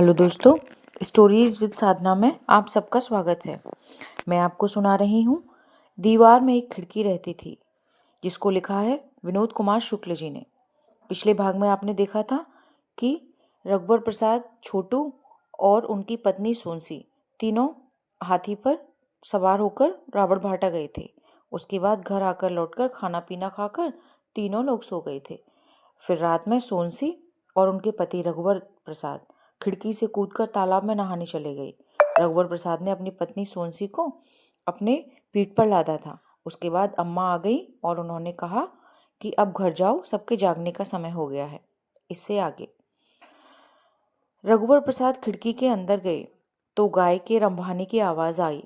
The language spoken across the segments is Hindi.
हेलो दोस्तों, स्टोरीज विद साधना में आप सबका स्वागत है। मैं आपको सुना रही हूँ। दीवार में एक खिड़की रहती थी, जिसको लिखा है विनोद कुमार शुक्ल जी ने। पिछले भाग में आपने देखा था कि रघुवर प्रसाद, छोटू और उनकी पत्नी सोनसी तीनों हाथी पर सवार होकर रावण भाटा गए थे। उसके बाद घर आकर लौटकर खाना पीना खाकर तीनों लोग सो गए थे। फिर रात में सोनसी और उनके पति रघुवर प्रसाद खिड़की से कूदकर तालाब में नहाने चले गए। रघुवर प्रसाद ने अपनी पत्नी सोनसी को अपने पीठ पर लादा था। उसके बाद अम्मा आ गई और उन्होंने कहा कि अब घर जाओ, सबके जागने का समय हो गया है। इससे आगे रघुवर प्रसाद खिड़की के अंदर गए तो गाय के रंभाने की आवाज आई।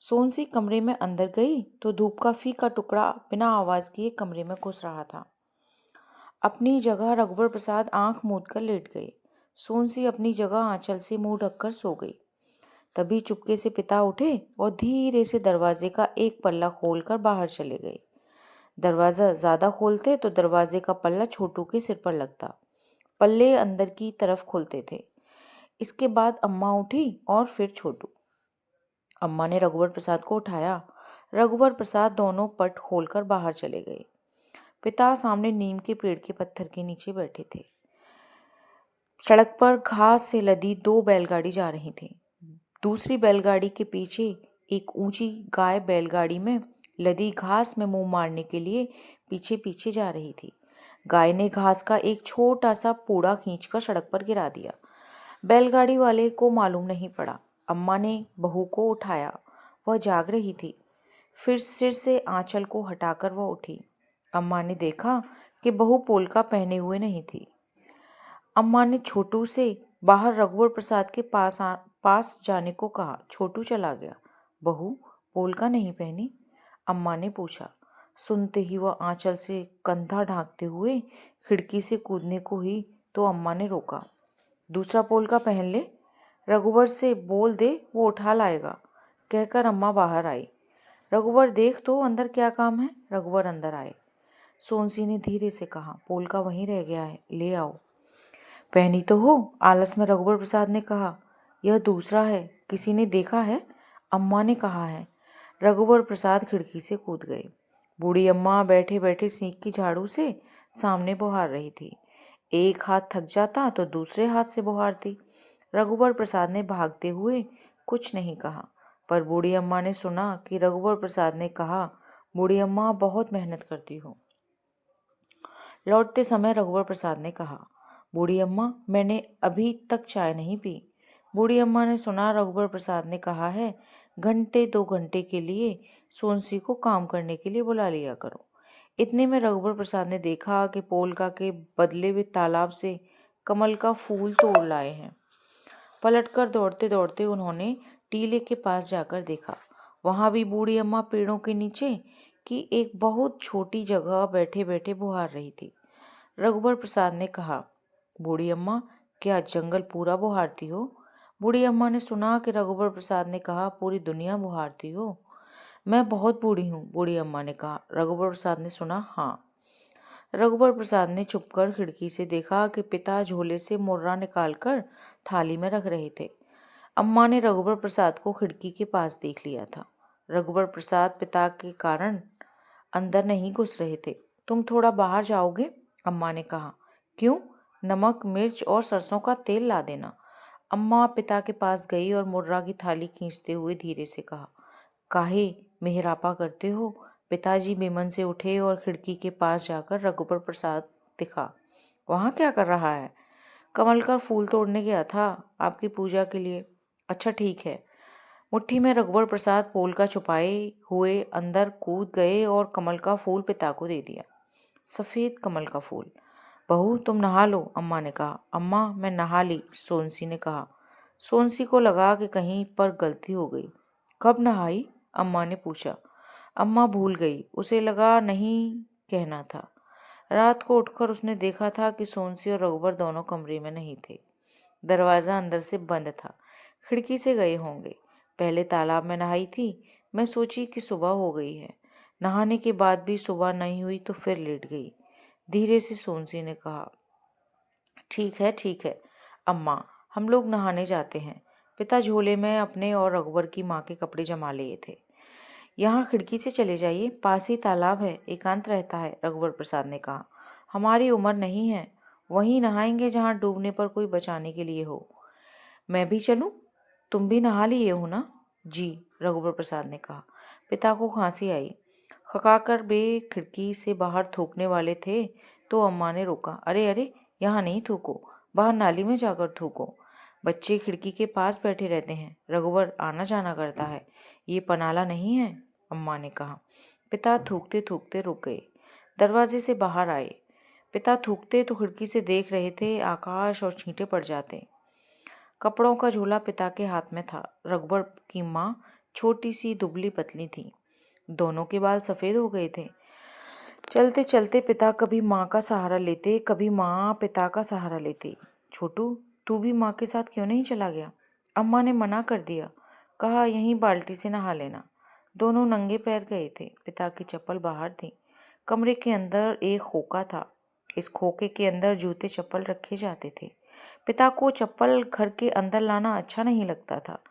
सोनसी कमरे में अंदर गई तो धूप का फीका टुकड़ा बिना आवाज किए कमरे में घुस रहा था। अपनी जगह रघुवर प्रसाद आंख मूंद कर लेट गए। सोनसी अपनी जगह आंचल से मुंह ढककर सो गई। तभी चुपके से पिता उठे और धीरे से दरवाजे का एक पल्ला खोलकर बाहर चले गए। दरवाजा ज्यादा खोलते तो दरवाजे का पल्ला छोटू के सिर पर लगता। पल्ले अंदर की तरफ खुलते थे। इसके बाद अम्मा उठी और फिर छोटू। अम्मा ने रघुवर प्रसाद को उठाया। रघुवर प्रसाद दोनों पट खोलकर बाहर चले गए। पिता सामने नीम के पेड़ के पत्थर के नीचे बैठे थे। सड़क पर घास से लदी दो बैलगाड़ी जा रही थी। दूसरी बैलगाड़ी के पीछे एक ऊंची गाय बैलगाड़ी में लदी घास में मुंह मारने के लिए पीछे पीछे जा रही थी। गाय ने घास का एक छोटा सा पूड़ा खींचकर सड़क पर गिरा दिया। बैलगाड़ी वाले को मालूम नहीं पड़ा। अम्मा ने बहू को उठाया। वह जाग रही थी। फिर सिर से आंचल को हटाकर वह उठी। अम्मा ने देखा कि बहू पोलका पहने हुए नहीं थी। अम्मा ने छोटू से बाहर रघुवर प्रसाद के पास जाने को कहा। छोटू चला गया। बहू पोलका नहीं पहनी? अम्मा ने पूछा। सुनते ही वह आंचल से कंधा ढांकते हुए खिड़की से कूदने को ही तो अम्मा ने रोका। दूसरा पोलका पहन ले, रघुवर से बोल दे, वो उठा लाएगा, कहकर अम्मा बाहर आई। रघुवर देख तो अंदर क्या काम है। रघुवर अंदर आए। सोनसी ने धीरे से कहा, पोलका वहीं रह गया है, ले आओ। पहनी तो हो, आलस में रघुवर प्रसाद ने कहा। यह दूसरा है, किसी ने देखा है? अम्मा ने कहा है। रघुवर प्रसाद खिड़की से कूद गए। बूढ़ी अम्मा बैठे बैठे सींक की झाड़ू से सामने बुहार रही थी। एक हाथ थक जाता तो दूसरे हाथ से बुहारती। रघुवर प्रसाद ने भागते हुए कुछ नहीं कहा, पर बूढ़ी अम्मा ने सुना कि रघुवर प्रसाद ने कहा, बूढ़ी अम्मा बहुत मेहनत करती हो। लौटते समय रघुवर प्रसाद ने कहा, बूढ़ी अम्मा मैंने अभी तक चाय नहीं पी। बूढ़ी अम्मा ने सुना रघुवर प्रसाद ने कहा है, घंटे 2 घंटे के लिए सोनसी को काम करने के लिए बुला लिया करो। इतने में रघुवर प्रसाद ने देखा कि पोलका के बदले हुए तालाब से कमल का फूल तोड़ लाए हैं। पलटकर दौड़ते दौड़ते उन्होंने टीले के पास जाकर देखा। वहां भी बूढ़ी अम्मा पेड़ों के नीचे की एक बहुत छोटी जगह बैठे बैठे बुहार रही थी। रघुवर प्रसाद ने कहा, बूढ़ी अम्मा क्या जंगल पूरा बुहारती हो? बूढ़ी अम्मा ने सुना कि रघुवर प्रसाद ने कहा, पूरी दुनिया बुहारती हो। मैं बहुत बूढ़ी हूँ, बूढ़ी अम्मा ने कहा। रघुवर प्रसाद ने सुना, हाँ। रघुवर प्रसाद ने चुपकर खिड़की से देखा कि पिता झोले से मुर्रा निकालकर थाली में रख रहे थे। अम्मा ने रघुवर प्रसाद को खिड़की के पास देख लिया था। रघुवर प्रसाद पिता के कारण अंदर नहीं घुस रहे थे। तुम थोड़ा बाहर जाओगे? अम्मा ने कहा। क्यों? नमक, मिर्च और सरसों का तेल ला देना। अम्मा पिता के पास गई और मुर्रा की थाली खींचते हुए धीरे से कहा, काहे मेहरापा करते हो? पिताजी बेमन से उठे और खिड़की के पास जाकर रघुवर प्रसाद दिखा। वहाँ क्या कर रहा है? कमल का फूल तोड़ने गया था, आपकी पूजा के लिए। अच्छा ठीक है। मुट्ठी में रघुवर प्रसाद पोलका छुपाए हुए अंदर कूद गए और कमल का फूल पिता को दे दिया। सफ़ेद कमल का फूल। बहू तुम नहा लो, अम्मा ने कहा। अम्मा मैं नहा ली, सोनसी ने कहा। सोनसी को लगा कि कहीं पर गलती हो गई। कब नहाई? अम्मा ने पूछा। अम्मा भूल गई, उसे लगा नहीं कहना था। रात को उठकर उसने देखा था कि सोनसी और रघुवर दोनों कमरे में नहीं थे। दरवाज़ा अंदर से बंद था। खिड़की से गए होंगे। पहले तालाब में नहाई थी। मैं सोची कि सुबह हो गई है। नहाने के बाद भी सुबह नहीं हुई तो फिर लेट गई। धीरे से सोनसी ने कहा, ठीक है अम्मा, हम लोग नहाने जाते हैं। पिता झोले में अपने और रघुवर की माँ के कपड़े जमा लिए थे। यहाँ खिड़की से चले जाइए, पास ही तालाब है, एकांत रहता है, रघुवर प्रसाद ने कहा। हमारी उम्र नहीं है, वहीं नहाएंगे जहाँ डूबने पर कोई बचाने के लिए हो। मैं भी चलूं? तुम भी नहा लिए हो ना? जी, रघुवर प्रसाद ने कहा। पिता को खांसी आई। खकाकर वे खिड़की से बाहर थूकने वाले थे तो अम्मा ने रोका। अरे अरे, यहाँ नहीं थूको, बाहर नाली में जाकर थूको। बच्चे खिड़की के पास बैठे रहते हैं, रघुवर आना जाना करता है, ये पनाला नहीं है, अम्मा ने कहा। पिता थूकते थूकते रुक गए। दरवाजे से बाहर आए। पिता थूकते तो खिड़की से देख रहे थे आकाश और छींटे पड़ जाते। कपड़ों का झोला पिता के हाथ में था। रघुवर की माँ छोटी सी दुबली पतली थी। दोनों के बाल सफ़ेद हो गए थे। चलते चलते पिता कभी माँ का सहारा लेते, कभी माँ पिता का सहारा लेती। छोटू, तू भी माँ के साथ क्यों नहीं चला गया? अम्मा ने मना कर दिया, कहा यहीं बाल्टी से नहा लेना। दोनों नंगे पैर गए थे। पिता की चप्पल बाहर थी। कमरे के अंदर एक खोखा था। इस खोखे के अंदर जूते चप्पल रखे जाते थे। पिता को चप्पल घर के अंदर लाना अच्छा नहीं लगता था।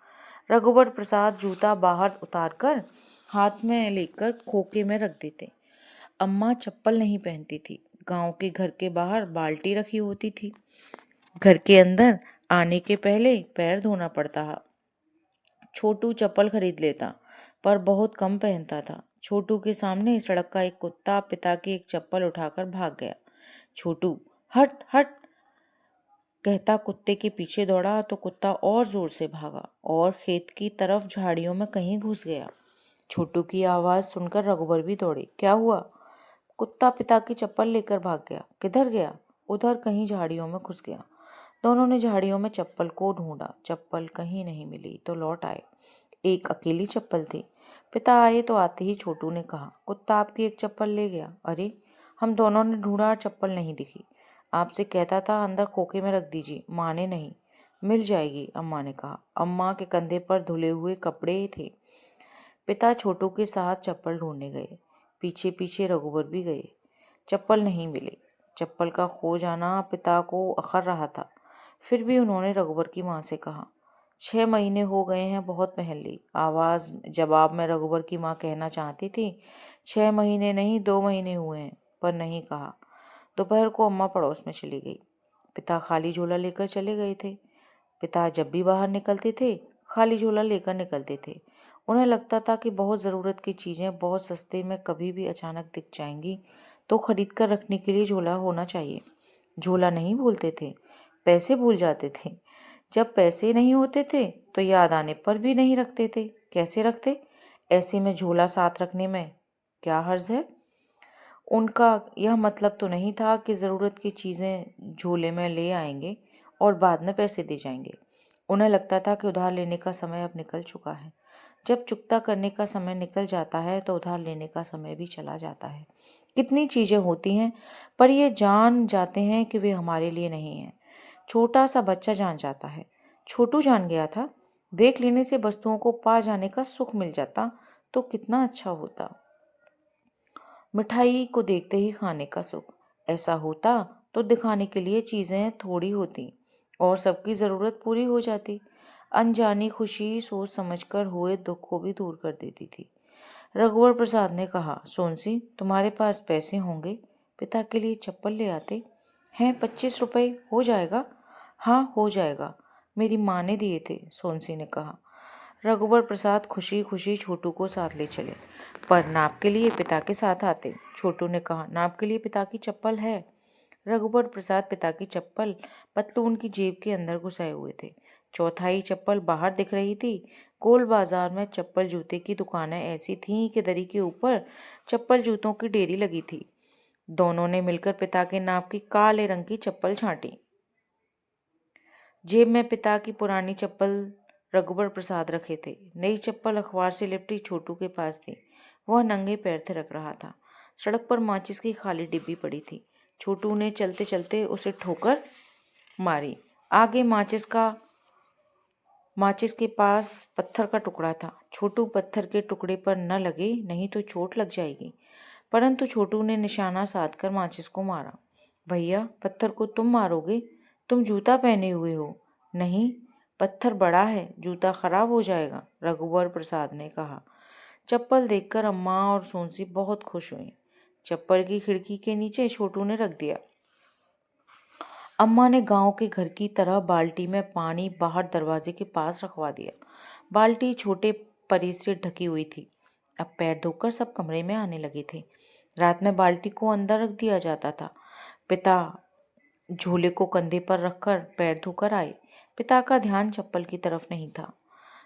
रघुवर प्रसाद जूता बाहर उतारकर हाथ में लेकर खोखे में रख देते। अम्मा चप्पल नहीं पहनती थी। गांव के घर के बाहर बाल्टी रखी होती थी। घर के अंदर आने के पहले पैर धोना पड़ता था। छोटू चप्पल खरीद लेता, पर बहुत कम पहनता था। छोटू के सामने सड़क का एक कुत्ता पिता की एक चप्पल उठाकर भाग गया। छोटू, हट हट कहता कुत्ते के पीछे दौड़ा तो कुत्ता और जोर से भागा और खेत की तरफ झाड़ियों में कहीं घुस गया। छोटू की आवाज़ सुनकर रघुवर भी दौड़े। क्या हुआ? कुत्ता पिता की चप्पल लेकर भाग गया। किधर गया? उधर कहीं झाड़ियों में घुस गया। दोनों ने झाड़ियों में चप्पल को ढूंढा। चप्पल कहीं नहीं मिली तो लौट आए। एक अकेली चप्पल थी। पिता आए तो आते ही छोटू ने कहा, कुत्ता आपकी एक चप्पल ले गया। अरे, हम दोनों ने ढूंढा, चप्पल नहीं दिखी। आपसे कहता था अंदर खोखे में रख दीजिए, माने नहीं। मिल जाएगी, अम्मा ने कहा। अम्मा के कंधे पर धुले हुए कपड़े थे। पिता छोटू के साथ चप्पल ढूंढने गए। पीछे पीछे रघुवर भी गए। चप्पल नहीं मिली। चप्पल का खो जाना पिता को अखर रहा था। फिर भी उन्होंने रघुवर की माँ से कहा, 6 महीने हो गए हैं, बहुत पहन ली। आवाज़ जवाब में रघुवर की माँ कहना चाहती थी, 6 महीने नहीं, 2 महीने हुए हैं, पर नहीं कहा। दोपहर को अम्मा पड़ोस में चली गई। पिता खाली झोला लेकर चले गए थे। पिता जब भी बाहर निकलते थे, खाली झोला लेकर निकलते थे। उन्हें लगता था कि बहुत ज़रूरत की चीज़ें बहुत सस्ते में कभी भी अचानक दिख जाएंगी, तो खरीद कर रखने के लिए झोला होना चाहिए। झोला नहीं भूलते थे, पैसे भूल जाते थे। जब पैसे नहीं होते थे तो याद आने पर भी नहीं रखते थे। कैसे रखते? ऐसे में झोला साथ रखने में क्या हर्ज है? उनका यह मतलब तो नहीं था कि ज़रूरत की चीज़ें झोले में ले आएंगे और बाद में पैसे दे जाएंगे। उन्हें लगता था कि उधार लेने का समय अब निकल चुका है। जब चुकता करने का समय निकल जाता है तो उधार लेने का समय भी चला जाता है। कितनी चीज़ें होती हैं, पर ये जान जाते हैं कि वे हमारे लिए नहीं हैं। छोटा सा बच्चा जान जाता है। छोटू जान गया था। देख लेने से वस्तुओं को पा जाने का सुख मिल जाता तो कितना अच्छा होता। मिठाई को देखते ही खाने का सुख। ऐसा होता तो दिखाने के लिए चीज़ें थोड़ी होती और सबकी ज़रूरत पूरी हो जाती। अनजानी खुशी सोच समझकर हुए दुख को भी दूर कर देती थी। रघुवर प्रसाद ने कहा, सोनसी, तुम्हारे पास पैसे होंगे, पिता के लिए चप्पल ले आते। हैं 25 रुपये, हो जाएगा? हाँ, हो जाएगा, मेरी माँ ने दिए थे, सोनसी ने कहा। रघुवर प्रसाद खुशी खुशी छोटू को साथ ले चले, पर नाप के लिए पिता के साथ आते। छोटू ने कहा, नाप के लिए पिता की चप्पल है। रघुवर प्रसाद पिता की चप्पल पतलून की जेब के अंदर घुसाए हुए थे। चौथाई चप्पल बाहर दिख रही थी। गोल बाजार में चप्पल जूते की दुकानें ऐसी थीं कि दरी के ऊपर चप्पल जूतों की ढेरी लगी थी। दोनों ने मिलकर पिता के नाप की काले रंग की चप्पल छांटी। जेब में पिता की पुरानी चप्पल रघुवर प्रसाद रखे थे। नई चप्पल अखबार से लिपटी छोटू के पास थी। वह नंगे पैर थिरक रहा था। सड़क पर माचिस की खाली डिब्बी पड़ी थी। छोटू ने चलते चलते उसे ठोकर मारी। आगे माचिस के पास पत्थर का टुकड़ा था। छोटू पत्थर के टुकड़े पर न लगे, नहीं तो चोट लग जाएगी। परंतु छोटू ने निशाना साधकर माचिस को मारा। भैया, पत्थर को तुम मारोगे? तुम जूता पहने हुए हो। नहीं, पत्थर बड़ा है, जूता खराब हो जाएगा, रघुवर प्रसाद ने कहा। चप्पल देखकर अम्मा और सोनसी बहुत खुश हुई। चप्पल की खिड़की के नीचे छोटू ने रख दिया। अम्मा ने गांव के घर की तरह बाल्टी में पानी बाहर दरवाजे के पास रखवा दिया। बाल्टी छोटे परी से ढकी हुई थी। अब पैर धोकर सब कमरे में आने लगे थे। रात में बाल्टी को अंदर रख दिया जाता था। पिता झूले को कंधे पर रखकर पैर धोकर आए। पिता का ध्यान चप्पल की तरफ नहीं था।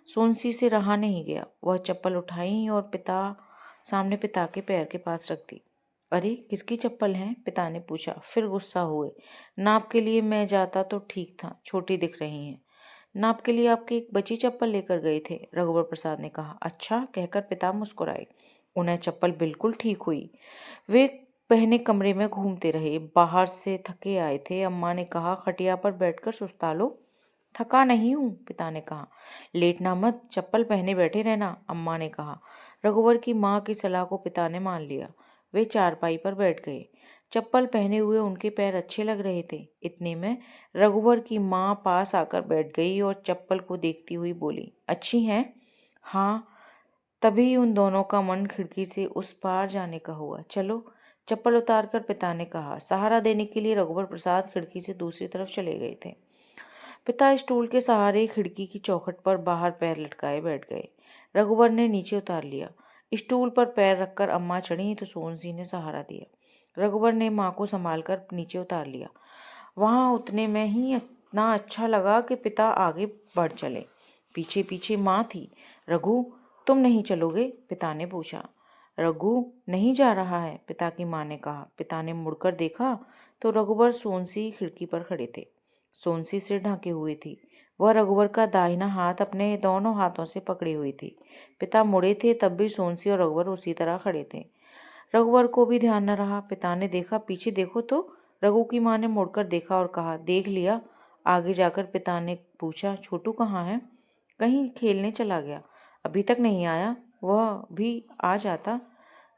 सोनसी से रहा नहीं गया। वह चप्पल उठाई और सामने पिता के पैर के पास रख दी। अरे, किसकी चप्पल है? पिता ने पूछा। फिर गुस्सा हुए। नाप के लिए मैं जाता तो ठीक था, छोटी दिख रही हैं। नाप के लिए आपकी एक बची चप्पल लेकर गए थे, रघुवर प्रसाद ने कहा। अच्छा, कहकर पिता मुस्कुराए। उन्हें चप्पल बिल्कुल ठीक हुई। वे पहने कमरे में घूमते रहे। बाहर से थके आए थे। अम्मा ने कहा, खटिया पर बैठकर सुस्ता लो। थका नहीं हूँ, पिता ने कहा। लेटना मत, चप्पल पहने बैठे रहना, अम्मा ने कहा। रघुवर की माँ की सलाह को पिता ने मान लिया। वे चारपाई पर बैठ गए। चप्पल पहने हुए उनके पैर अच्छे लग रहे थे। इतने में रघुवर की माँ पास आकर बैठ गई और चप्पल को देखती हुई बोली, अच्छी हैं? हाँ। तभी उन दोनों का मन खिड़की से उस पार जाने का हुआ। चलो, चप्पल उतारकर पिता ने कहा। सहारा देने के लिए रघुवर प्रसाद खिड़की से दूसरी तरफ चले गए थे। पिता स्टूल के सहारे खिड़की की चौखट पर बाहर पैर लटकाए बैठ गए। रघुवर ने नीचे उतार लिया। स्टूल पर पैर रखकर अम्मा चढ़ी तो सोनसी ने सहारा दिया। रघुवर ने माँ को संभालकर नीचे उतार लिया। वहां उतने में ही इतना अच्छा लगा कि पिता आगे बढ़ चले। पीछे पीछे माँ थी। रघु, तुम नहीं चलोगे? पिता ने पूछा। रघु नहीं जा रहा है, पिता की माँ ने कहा। पिता ने मुड़कर देखा तो रघुवर सोनसी खिड़की पर खड़े थे। सोनसी सिर ढके हुए थी। वह रघुवर का दाहिना हाथ अपने दोनों हाथों से पकड़ी हुई थी। पिता मुड़े थे, तब भी सोनसी और रघुवर उसी तरह खड़े थे। रघुवर को भी ध्यान न रहा। पिता ने देखा, पीछे देखो तो। रघु की माँ ने मुड़कर देखा और कहा, देख लिया? आगे जाकर पिता ने पूछा, छोटू कहाँ है? कहीं खेलने चला गया, अभी तक नहीं आया। वह भी आ जाता,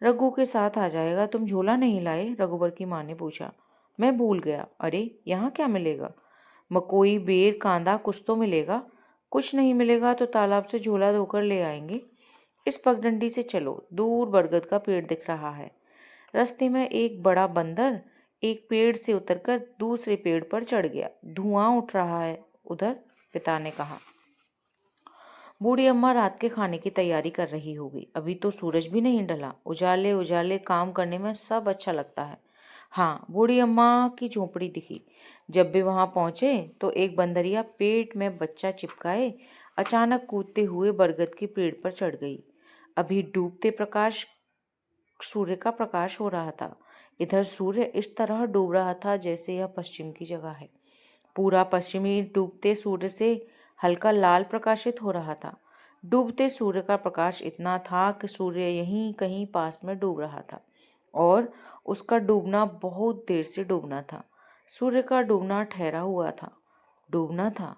रघु के साथ आ जाएगा। तुम झोला नहीं लाए? रघुवर की माँ ने पूछा। मैं भूल गया। अरे, यहाँ क्या मिलेगा? मकोई, बेर, कांदा कुछ तो मिलेगा। कुछ नहीं मिलेगा तो तालाब से झोला धोकर ले आएंगे। इस पगडंडी से चलो, दूर बरगद का पेड़ दिख रहा है। रास्ते में एक बड़ा बंदर एक पेड़ से उतरकर दूसरे पेड़ पर चढ़ गया। धुआं उठ रहा है उधर, पिता ने कहा। बूढ़ी अम्मा रात के खाने की तैयारी कर रही होगी। अभी तो सूरज भी नहीं ढला। उजाले उजाले काम करने में सब अच्छा लगता है। हाँ, बूढ़ी अम्मा की झोपड़ी दिखी। जब वे वहां पहुंचे तो एक बंदरिया पेट में बच्चा चिपकाए अचानक कूदते हुए बरगद के पेड़ पर चढ़ गई। अभी डूबते प्रकाश सूर्य का प्रकाश हो रहा था। इधर सूर्य इस तरह डूब रहा था जैसे यह पश्चिम की जगह है। पूरा पश्चिमी डूबते सूर्य से हल्का लाल प्रकाशित हो रहा था। डूबते सूर्य का प्रकाश इतना था कि सूर्य यहीं कहीं पास में डूब रहा था और उसका डूबना बहुत देर से डूबना था। सूर्य का डूबना ठहरा हुआ था, डूबना था।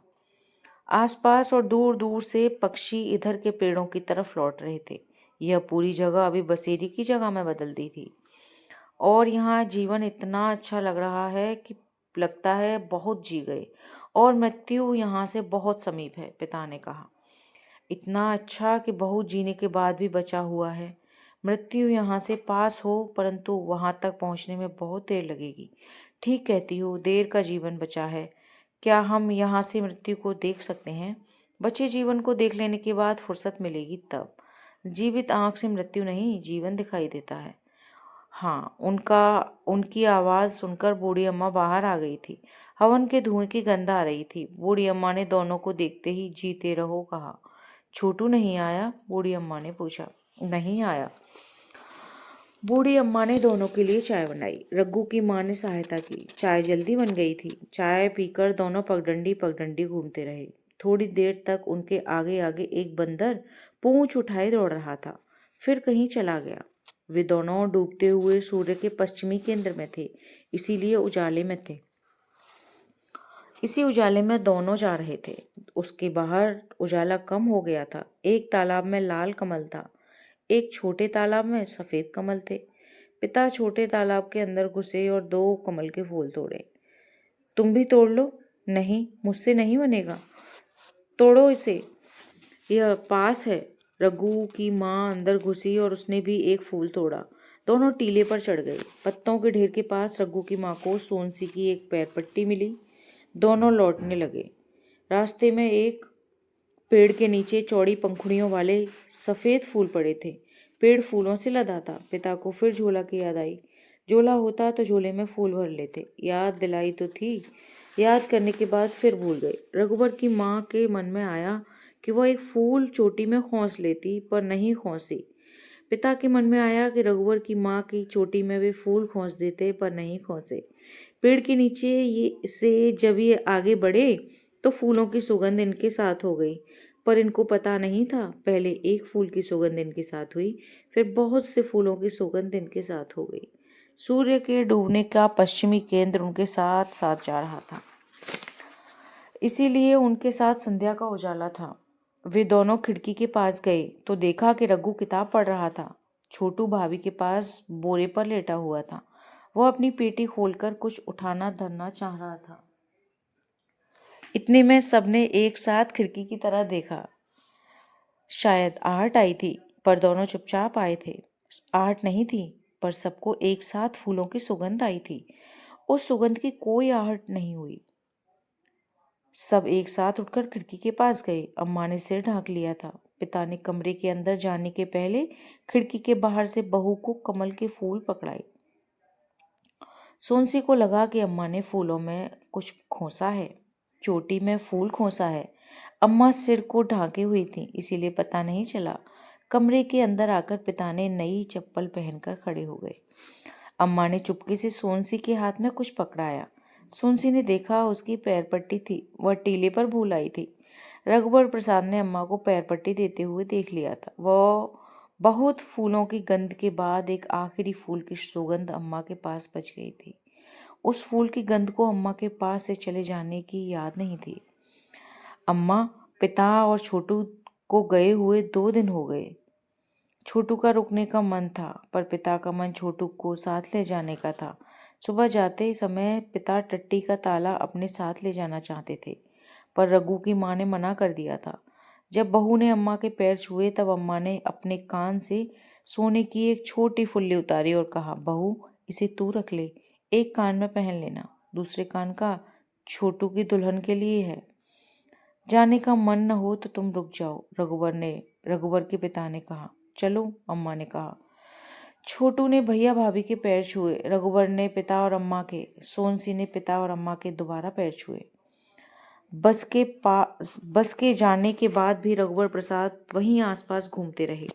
आसपास और दूर दूर से पक्षी इधर के पेड़ों की तरफ लौट रहे थे। यह पूरी जगह अभी बसेरी की जगह में बदल दी थी और यहाँ जीवन इतना अच्छा लग रहा है कि लगता है बहुत जी गए और मृत्यु यहाँ से बहुत समीप है, पिता ने कहा। इतना अच्छा कि बहुत जीने के बाद भी बचा हुआ है। मृत्यु यहाँ से पास हो परंतु वहां तक पहुँचने में बहुत देर लगेगी। ठीक कहती हो, देर का जीवन बचा है। क्या हम यहाँ से मृत्यु को देख सकते हैं? बचे जीवन को देख लेने के बाद फुर्सत मिलेगी तब। जीवित आंख से मृत्यु नहीं, जीवन दिखाई देता है। हाँ, उनकी आवाज़ सुनकर बूढ़ी अम्मा बाहर आ गई थी। हवन के धुएं की गंध आ रही थी। बूढ़ी अम्मा ने दोनों को देखते ही जीते रहो कहा। छोटू नहीं आया? बूढ़ी अम्मा ने पूछा। नहीं आया। बूढ़ी अम्मा ने दोनों के लिए चाय बनाई। रघु की माँ ने सहायता की। चाय जल्दी बन गई थी। चाय पीकर दोनों पगडंडी पगडंडी घूमते रहे। थोड़ी देर तक उनके आगे आगे एक बंदर पूंछ उठाए दौड़ रहा था, फिर कहीं चला गया। वे दोनों डूबते हुए सूर्य के पश्चिमी केंद्र में थे, इसीलिए उजाले में थे। इसी उजाले में दोनों जा रहे थे। उसके बाहर उजाला कम हो गया था। एक तालाब में लाल कमल था, एक छोटे तालाब में सफेद कमल थे। पिता छोटे तालाब के अंदर घुसे और दो कमल के फूल तोड़े। तुम भी तोड़ लो। नहीं, मुझसे नहीं बनेगा, तोड़ो इसे, यह पास है। रघु की माँ अंदर घुसी और उसने भी एक फूल तोड़ा। दोनों टीले पर चढ़ गए। पत्तों के ढेर के पास रघु की माँ को सोनसी की एक पैर पट्टी मिली। दोनों लौटने लगे। रास्ते में एक पेड़ के नीचे चौड़ी पंखुड़ियों वाले सफ़ेद फूल पड़े थे। पेड़ फूलों से लदा था। पिता को फिर झोला की याद आई। झोला होता तो झोले में फूल भर लेते। याद दिलाई तो थी, याद करने के बाद फिर भूल गए। रघुवर की माँ के मन में आया कि वह एक फूल चोटी में खोस लेती, पर नहीं खोसी। पिता के मन में आया कि रघुवर की माँ की चोटी में वे फूल खोस देते, पर नहीं खोसे। पेड़ के नीचे जब ये आगे बढ़े तो फूलों की सुगंध इनके साथ हो गई, पर इनको पता नहीं था। पहले एक फूल की सुगंध इनके साथ हुई, फिर बहुत से फूलों की सुगंध इनके साथ हो गई। सूर्य के डूबने का पश्चिमी केंद्र उनके साथ साथ जा रहा था, इसीलिए उनके साथ संध्या का उजाला था। वे दोनों खिड़की के पास गए तो देखा कि रघु किताब पढ़ रहा था। छोटू भाभी के पास बोरे पर लेटा हुआ था। वह अपनी पेटी खोलकर कुछ उठाना धरना चाह रहा था। इतने में सबने एक साथ खिड़की की तरह देखा। शायद आहट आई थी, पर दोनों चुपचाप आए थे। आहट नहीं थी, पर सबको एक साथ फूलों की सुगंध आई थी। उस सुगंध की कोई आहट नहीं हुई। सब एक साथ उठकर खिड़की के पास गए। अम्मा ने सिर ढांक लिया था। पिता ने कमरे के अंदर जाने के पहले खिड़की के बाहर से बहू को कमल के फूल पकड़ाए। सोनसी को लगा कि अम्मा ने फूलों में कुछ खोसा है, चोटी में फूल खोसा है। अम्मा सिर को ढांके हुई थी, इसीलिए पता नहीं चला। कमरे के अंदर आकर पिता ने नई चप्पल पहनकर खड़े हो गए। अम्मा ने चुपके से सोनसी के हाथ में कुछ पकड़ाया। सोनसी ने देखा, उसकी पैर पट्टी थी। वह टीले पर भूल आई थी। रघुवर प्रसाद ने अम्मा को पैर पट्टी देते हुए देख लिया था। वह बहुत फूलों की गंध के बाद एक आखिरी फूल की सुगंध अम्मा के पास बच गई थी। उस फूल की गंध को अम्मा के पास से चले जाने की याद नहीं थी। अम्मा, पिता और छोटू को गए हुए 2 दिन हो गए। छोटू का रुकने का मन था, पर पिता का मन छोटू को साथ ले जाने का था। सुबह जाते समय पिता टट्टी का ताला अपने साथ ले जाना चाहते थे, पर रघु की माँ ने मना कर दिया था। जब बहू ने अम्मा के पैर छुए तब अम्मा ने अपने कान से सोने की एक छोटी फुल्ली उतारी और कहा, बहू, इसे तू रख ले, एक कान में पहन लेना, दूसरे कान का छोटू की दुल्हन के लिए है। जाने का मन न हो तो तुम रुक जाओ, रघुवर के पिता ने कहा। चलो, अम्मा ने कहा। छोटू ने भैया भाभी के पैर छुए। रघुवर ने पिता और अम्मा के, सोनसी ने पिता और अम्मा के दोबारा पैर छुए। बस के जाने के बाद भी रघुवर प्रसाद वहीं आसपास घूमते रहे।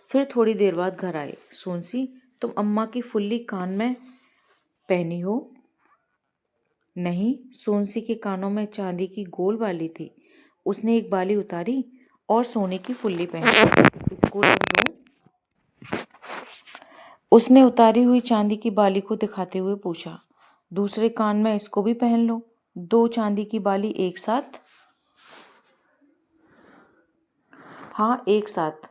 फिर थोड़ी देर बाद घर आए। सोनसी, तुम अम्मा की फुल्ली कान में पहनी हो? नहीं, सोनसी के कानों में चांदी की गोल बाली थी। उसने एक बाली उतारी और सोने की फुल्ली पहनी। इसको रख दूं? उसने उतारी हुई चांदी की बाली को दिखाते हुए पूछा। दूसरे कान में इसको भी पहन लो। 2 चांदी की बाली एक साथ? हाँ, एक साथ।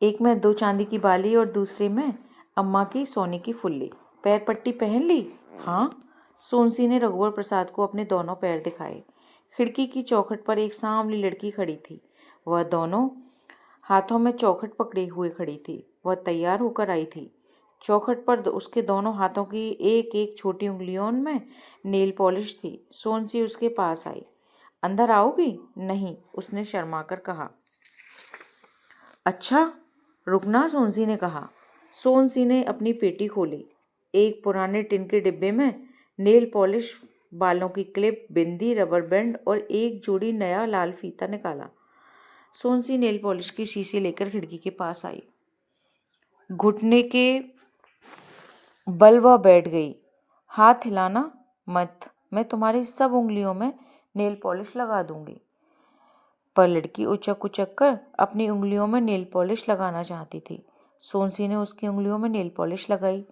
एक में 2 चांदी की बाली और दूसरे में अम्मा की सोने की फुल्ली। पैर पट्टी पहन ली? हाँ। सोनसी ने रघुवर प्रसाद को अपने दोनों पैर दिखाए। खिड़की की चौखट पर एक सांवली लड़की खड़ी थी। वह दोनों हाथों में चौखट पकड़े हुए खड़ी थी। वह तैयार होकर आई थी। चौखट पर उसके दोनों हाथों की एक एक छोटी उंगलियों में नेल पॉलिश थी। सोनसी उसके पास आई। अंदर आओगी? नहीं, उसने शर्माकर कहा। अच्छा, रुकना, सोनसी ने कहा। सोनसी ने अपनी पेटी खोली। एक पुराने टिन के डिब्बे में नेल पॉलिश, बालों की क्लिप, बिंदी, रबर बैंड और एक जोड़ी नया लाल फीता निकाला। सोनसी नेल पॉलिश की शीशी लेकर खिड़की के पास आई। घुटने के बल वह बैठ गई। हाथ हिलाना मत, मैं तुम्हारी सब उंगलियों में नेल पॉलिश लगा दूंगी। पर लड़की उचक उचक कर अपनी उंगलियों में नेल पॉलिश लगाना चाहती थी। सोनसी ने उसकी उंगलियों में नेल पॉलिश लगाई।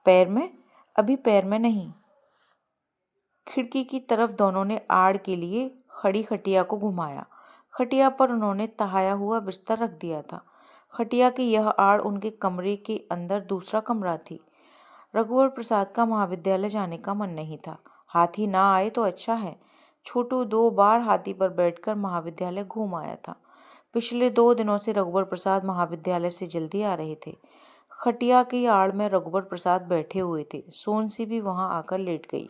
पैर में? अभी पैर में नहीं। खिड़की की तरफ दोनों ने आड़ के लिए खड़ी खटिया को घुमाया। खटिया पर उन्होंने तहाया हुआ बिस्तर रख दिया था। खटिया की यह आड़ उनके कमरे के अंदर दूसरा कमरा थी। रघुवर प्रसाद का महाविद्यालय जाने का मन नहीं था। हाथी ना आए तो अच्छा है। छोटू 2 बार हाथी पर बैठकर महाविद्यालय घूम आया था। पिछले 2 दिनों से रघुवर प्रसाद महाविद्यालय से जल्दी आ रहे थे। खटिया की आड़ में रघुवर प्रसाद बैठे हुए थे। सोनसी भी वहां आकर लेट गई।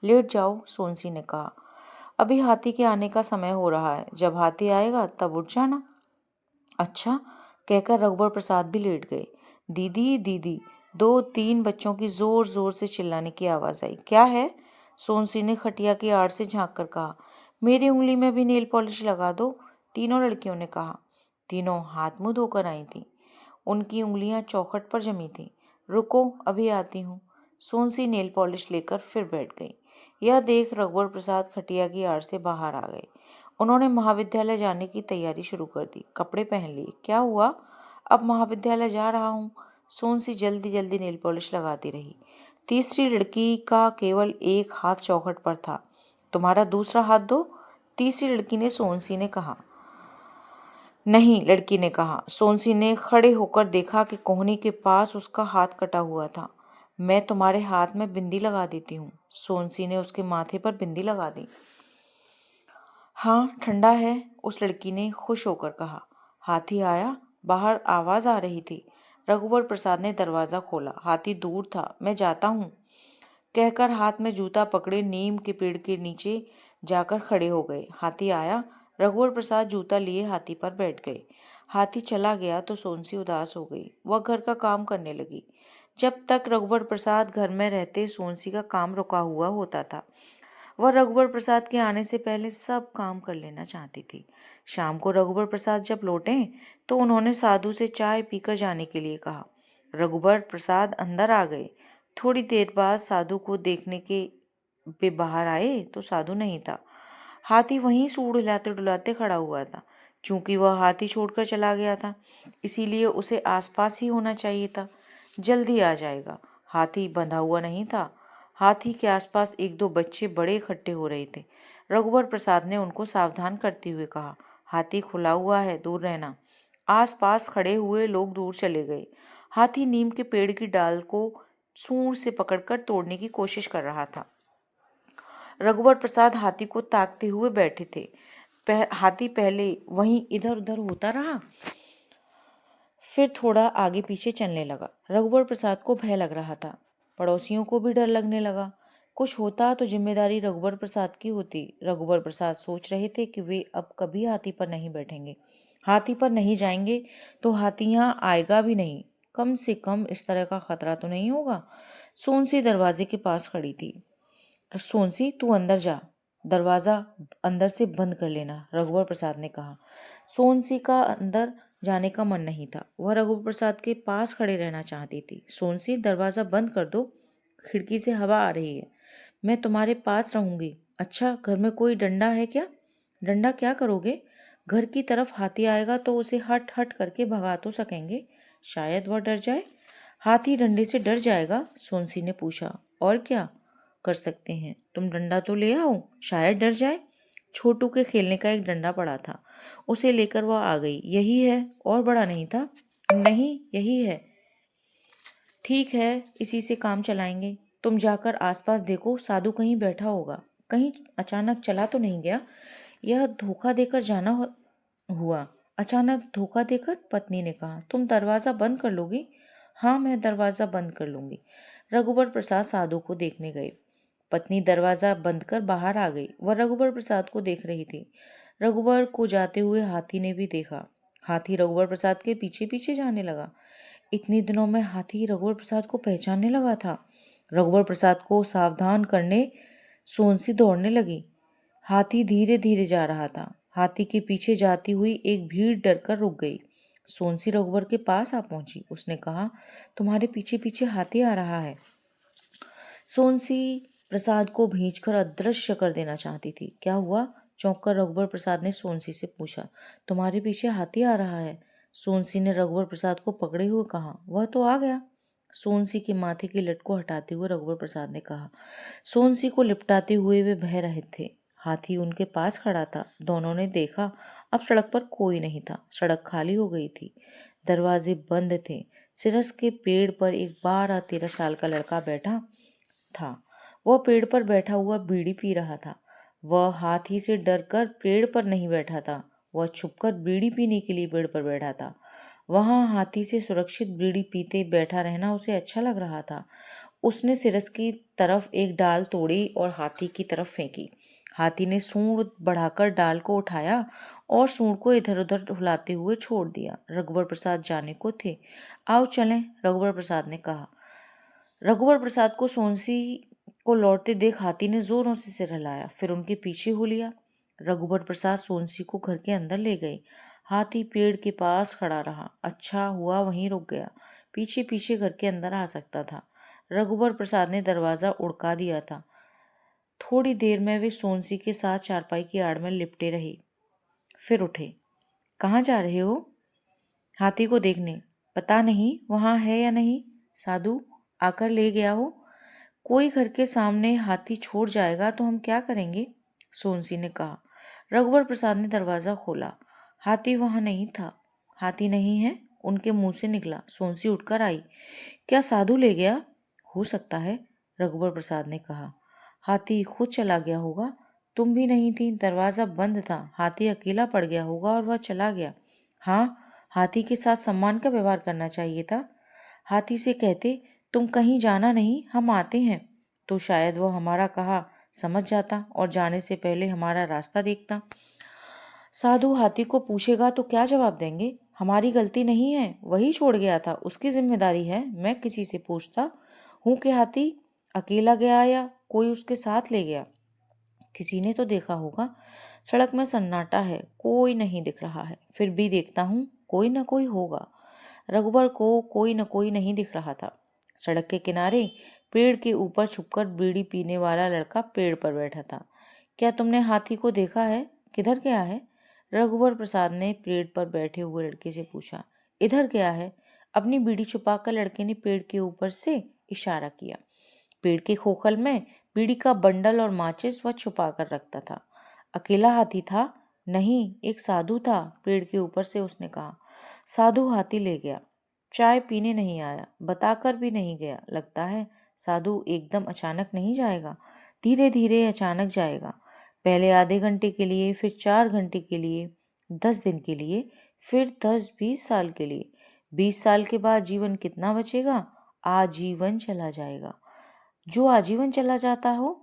लेट जाओ, सोनसी ने कहा। अभी हाथी के आने का समय हो रहा है, जब हाथी आएगा तब उठ जाना। अच्छा, कहकर रघुवर प्रसाद भी लेट गए। दीदी दीदी, 2-3 बच्चों की जोर जोर से चिल्लाने की आवाज आई। क्या है? सोनसी ने खटिया की आड़ से झांक कर कहा। मेरी उंगली में भी नेल पॉलिश लगा दो, तीनों लड़कियों ने कहा। तीनों हाथ मुंह धोकर आई थीं। उनकी उंगलियां चौखट पर जमी थीं। रुको, अभी आती हूँ। सोनसी नेल पॉलिश लेकर फिर बैठ गई। यह देख रघुवर प्रसाद खटिया की आड़ से बाहर आ गए। उन्होंने महाविद्यालय जाने की तैयारी शुरू कर दी। कपड़े पहन लिए। क्या हुआ? अब महाविद्यालय जा रहा हूँ। सोनसी जल्दी जल्दी नेल पॉलिश लगाती रही। तीसरी लड़की का केवल एक हाथ चौखट पर था। तुम्हारा दूसरा हाथ दो, तीसरी लड़की ने सोनसी ने कहा। नहीं, लड़की ने कहा। सोनसी ने खड़े होकर देखा कि कोहनी के पास उसका हाथ कटा हुआ था। मैं तुम्हारे हाथ में बिंदी लगा देती हूँ। सोनसी ने उसके माथे पर बिंदी लगा दी। हाँ, ठंडा है, उस लड़की ने खुश होकर कहा। हाथी आया? बाहर आवाज आ रही थी। रघुवर प्रसाद ने दरवाजा खोला। हाथी दूर था। मैं जाता हूँ, कहकर हाथ में जूता पकड़े नीम के पेड़ के नीचे जाकर खड़े हो गए। हाथी आया? रघुवर प्रसाद जूता लिए हाथी पर बैठ गए। हाथी चला गया तो सोनसी उदास हो गई। वह घर का काम करने लगी। जब तक रघुवर प्रसाद घर में रहते, सोनसी का काम रुका हुआ होता था। वह रघुवर प्रसाद के आने से पहले सब काम कर लेना चाहती थी। शाम को रघुवर प्रसाद जब लौटे तो उन्होंने साधु से चाय पीकर जाने के लिए कहा। रघुवर प्रसाद अंदर आ गए। थोड़ी देर बाद साधु को देखने के वे बाहर आए तो साधु नहीं था। हाथी वहीं सूंड हिलाते डुलाते खड़ा हुआ था। चूंकि वह हाथी छोड़कर चला गया था, इसीलिए उसे आसपास ही होना चाहिए था। जल्दी आ जाएगा। हाथी बंधा हुआ नहीं था। हाथी के आसपास 1-2 बच्चे बड़े इकट्ठे हो रहे थे। रघुवर प्रसाद ने उनको सावधान करते हुए कहा, हाथी खुला हुआ है, दूर रहना। आसपास खड़े हुए लोग दूर चले गए। हाथी नीम के पेड़ की डाल को सूंड से पकड़कर तोड़ने की कोशिश कर रहा था। रघुवर प्रसाद हाथी को ताकते हुए बैठे थे। हाथी पहले वहीं इधर उधर होता रहा, फिर थोड़ा आगे पीछे चलने लगा। रघुवर प्रसाद को भय लग रहा था। पड़ोसियों को भी डर लगने लगा। कुछ होता तो जिम्मेदारी रघुवर प्रसाद की होती। रघुवर प्रसाद सोच रहे थे कि वे अब कभी हाथी पर नहीं बैठेंगे। हाथी पर नहीं जाएंगे तो हाथी यहाँ आएगा भी नहीं। कम से कम इस तरह का खतरा तो नहीं होगा। सोनसी दरवाजे के पास खड़ी थी। सोनसी, तू अंदर जा, दरवाजा अंदर से बंद कर लेना, रघुवर प्रसाद ने कहा। सोनसी का अंदर जाने का मन नहीं था। वह रघुवर प्रसाद के पास खड़े रहना चाहती थी। सोनसी, दरवाजा बंद कर दो, खिड़की से हवा आ रही है। मैं तुम्हारे पास रहूंगी। अच्छा, घर में कोई डंडा है क्या? डंडा क्या करोगे? घर की तरफ हाथी आएगा तो उसे हट हट करके भगा तो सकेंगे। शायद वह डर जाए। हाथी डंडे से डर जाएगा? सोनसी ने पूछा। और क्या कर सकते हैं? तुम डंडा तो ले आओ, शायद डर जाए। छोटू के खेलने का एक डंडा पड़ा था, उसे लेकर वह आ गई। यही है, और बड़ा नहीं था? नहीं, यही है। ठीक है, इसी से काम चलाएंगे। तुम जाकर आसपास देखो, साधु कहीं बैठा होगा। कहीं अचानक चला तो नहीं गया? यह धोखा देकर जाना हुआ। अचानक धोखा देकर? पत्नी ने कहा। तुम दरवाजा बंद कर लोगी? हाँ, मैं दरवाजा बंद कर लूंगी। रघुवर प्रसाद साधु को देखने गए। पत्नी दरवाजा बंद कर बाहर आ गई। वह रघुवर प्रसाद को देख रही थी। रघुवर को जाते हुए हाथी ने भी देखा। हाथी रघुवर प्रसाद के पीछे पीछे जाने लगा। इतने दिनों में हाथी रघुवर प्रसाद को पहचानने लगा था। रघुवर प्रसाद को सावधान करने सोनसी दौड़ने लगी। हाथी धीरे धीरे जा रहा था। हाथी के पीछे जाती हुई एक भीड़ डरकर रुक गई। सोनसी रघुवर के पास आ पहुंची। उसने कहा, तुम्हारे पीछे पीछे हाथी आ रहा है। सोनसी प्रसाद को भींचकर अदृश्य कर देना चाहती थी। क्या हुआ? चौंककर रघुवर प्रसाद ने सोनसी से पूछा। तुम्हारे पीछे हाथी आ रहा है। सोनसी ने रघुवर प्रसाद को पकड़े हुए कहा। वह तो आ गया। सोनसी के माथे की लट को हटाते हुए रघुवर प्रसाद ने कहा। सोनसी को लिपटाते हुए वे बह रहे थे। हाथी उनके पास खड़ा था। दोनों ने देखा, अब सड़क पर कोई नहीं था। सड़क खाली हो गई थी। दरवाजे बंद थे। सिरस के पेड़ पर एक 12-13 साल का लड़का बैठा था। वह पेड़ पर बैठा हुआ बीड़ी पी रहा था। वह हाथी से डरकर पेड़ पर नहीं बैठा था, वह छुपकर बीड़ी पीने के लिए पेड़ पर बैठा था। वहां हाथी से सुरक्षित बीड़ी पीते बैठा रहना उसे अच्छा लग रहा था। उसने सिरस की तरफ एक डाल तोड़ी और हाथी की तरफ फेंकी। हाथी ने सूंड बढ़ाकर डाल को उठाया और सूंड को इधर उधर हिलाते हुए छोड़ दिया। रघुवर प्रसाद जाने को थे। आओ चलें, रघुवर प्रसाद ने कहा। रघुवर प्रसाद को सोंसी को लौटते देख हाथी ने जोरों से सिर हिलाया, फिर उनके पीछे हो लिया। रघुवर प्रसाद सोंसी को घर के अंदर ले गए। हाथी पेड़ के पास खड़ा रहा। अच्छा हुआ वहीं रुक गया, पीछे पीछे घर के अंदर आ सकता था। रघुवर प्रसाद ने दरवाजा उड़का दिया था। थोड़ी देर में वे सोंसी के साथ चारपाई की आड़ में लिपटे रहे, फिर उठे। कहाँ जा रहे हो? हाथी को देखने। पता नहीं वहां है या नहीं, साधु आकर ले गया हो। कोई घर के सामने हाथी छोड़ जाएगा तो हम क्या करेंगे? सोंसी ने कहा। रघुवर प्रसाद ने दरवाजा खोला। हाथी वहां नहीं था। हाथी नहीं है, उनके मुंह से निकला। सोंसी उठकर आई। क्या साधु ले गया? हो सकता है, रघुवर प्रसाद ने कहा। हाथी खुद चला गया होगा, तुम भी नहीं थी, दरवाजा बंद था, हाथी अकेला पड़ गया होगा और वह चला गया। हाँ, हाथी के साथ सम्मान का व्यवहार करना चाहिए था। हाथी से कहते, तुम कहीं जाना नहीं, हम आते हैं, तो शायद वह हमारा कहा समझ जाता और जाने से पहले हमारा रास्ता देखता। साधु हाथी को पूछेगा तो क्या जवाब देंगे? हमारी गलती नहीं है, वही छोड़ गया था, उसकी जिम्मेदारी है। मैं किसी से पूछता हूँ कि हाथी अकेला गया या कोई उसके साथ ले गया। किसी ने तो देखा होगा। सड़क में सन्नाटा है, कोई नहीं दिख रहा है, फिर भी देखता हूँ, कोई न कोई होगा। रघुबर को कोई न कोई नहीं दिख रहा था। सड़क के किनारे पेड़ के ऊपर छुपकर बीड़ी पीने वाला लड़का पेड़ पर बैठा था। क्या तुमने हाथी को देखा है? किधर गया है? रघुवर प्रसाद ने पेड़ पर बैठे हुए लड़के से पूछा। इधर गया है। अपनी बीड़ी छुपाकर लड़के ने पेड़ के ऊपर से इशारा किया। पेड़ के खोखल में बीड़ी का बंडल और माचिस वह छुपा कर रखता था। अकेला हाथी था? नहीं, एक साधु था, पेड़ के ऊपर से उसने कहा। साधु हाथी ले गया। चाय पीने नहीं आया, बताकर भी नहीं गया। लगता है साधु एकदम अचानक नहीं जाएगा, धीरे धीरे अचानक जाएगा। पहले आधे घंटे के लिए, फिर 4 घंटे के लिए, 10 दिन के लिए, फिर 10-20 साल के लिए। 20 साल के बाद जीवन कितना बचेगा? आजीवन चला जाएगा। जो आजीवन चला जाता हो,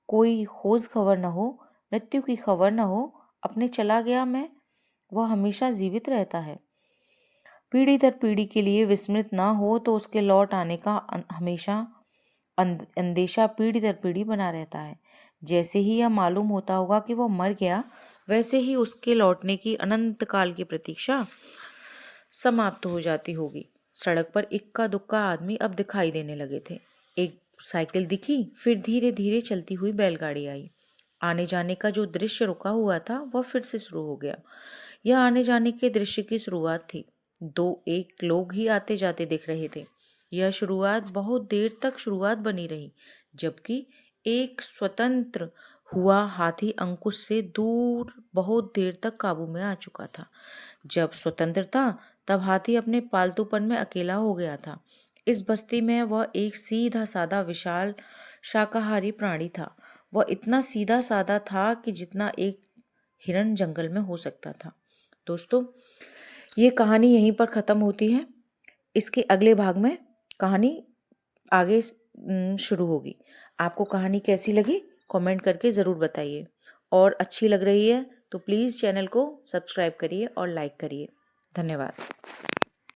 कोई खोज खबर न हो, मृत्यु की खबर न हो, अपने चला गया मैं, वह हमेशा जीवित रहता है। पीढ़ी दर पीढ़ी के लिए विस्मृत ना हो तो उसके लौट आने का हमेशा अंदेशा पीढ़ी दर पीढ़ी बना रहता है। जैसे ही यह मालूम होता होगा कि वह मर गया, वैसे ही उसके लौटने की अनंत काल की प्रतीक्षा समाप्त हो जाती होगी। सड़क पर इक्का दुक्का आदमी अब दिखाई देने लगे थे। एक साइकिल दिखी, फिर धीरे धीरे चलती हुई बैलगाड़ी आई। आने जाने का जो दृश्य रुका हुआ था वह फिर से शुरू हो गया। यह आने जाने के दृश्य की शुरुआत थी। 2-1 लोग ही आते जाते दिख रहे थे। यह शुरुआत बहुत देर तक शुरुआत बनी रही, जबकि एक स्वतंत्र हुआ हाथी अंकुश से दूर बहुत देर तक काबू में आ चुका था। जब स्वतंत्र था तब हाथी अपने पालतूपन में अकेला हो गया था। इस बस्ती में वह एक सीधा साधा विशाल शाकाहारी प्राणी था। वह इतना सीधा साधा था कि जितना एक हिरण जंगल में हो सकता था। दोस्तों, ये कहानी यहीं पर ख़त्म होती है। इसके अगले भाग में कहानी आगे शुरू होगी। आपको कहानी कैसी लगी कमेंट करके ज़रूर बताइए, और अच्छी लग रही है तो प्लीज़ चैनल को सब्सक्राइब करिए और लाइक करिए। धन्यवाद।